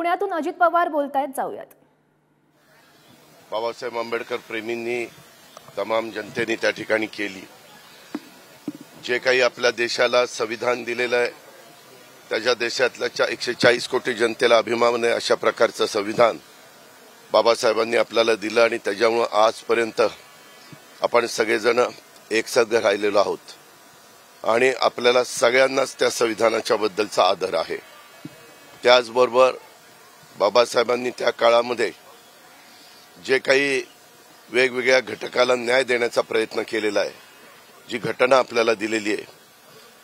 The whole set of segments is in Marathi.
पुण्यातून अजित पवार बोलतायत, जाऊयात। बाबासाहेब आंबेडकर प्रेमींनी तमाम जनतेने त्या ठिकाणी केली जे काही आपल्या देशाला संविधान दिलेलं आहे, त्याच्या देशातल्या 140 कोटी जनतेला अभिमान आहे अशा प्रकारचं संविधान बाबासाहेबांनी आपल्याला दिलं आणि त्याच्यामुळे आजपर्यंत आपण सगळेजण एकसंघ राहिलेलो आहोत आणि आपल्याला सगळ्यांनाच त्या संविधानाच्या बद्दलचा आदर आहे। त्याचबरोबर बाबासाहेबांनी त्या काळामध्ये जे काही वेगवेगळ्या घटकाला न्याय देण्याचा प्रयत्न केलेला आहे, जी घटना आपल्याला दिलेली आहे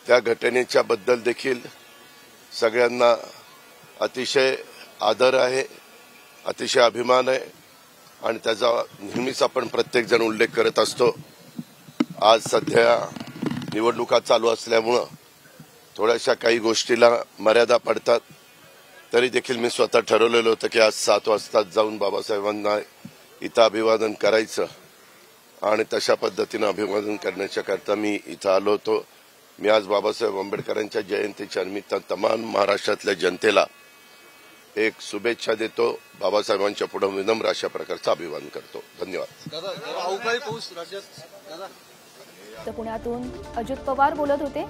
त्या घटनेच्या बद्दल देखील सगळ्यांना अतिशय आदर आहे, अतिशय अभिमान आहे आणि त्याचा नेहमीच आपण प्रत्येक जण उल्लेख करत असतो। आज सध्या निवडणुका चालू असल्यामुळे थोड्याशा काही गोष्टीला मर्यादा पडतात, तरी देखील मी स्वतः ठरवलेलं होतं की आज 7 वाजता जाऊन बाबासाहेबांना इथं अभिवादन करायचं आणि तशा पद्धतीनं अभिवादन करण्याच्या करता मी इथं आलो होतो। मी आज बाबासाहेब आंबेडकरांच्या जयंतीच्या निमित्त तमाम महाराष्ट्रातल्या जनतेला एक शुभेच्छा देतो, बाबासाहेबांच्या पुढे विनम्र अशा प्रकारचं अभिवादन करतो। धन्यवाद। तर पुण्यातून अजित पवार बोलत होते।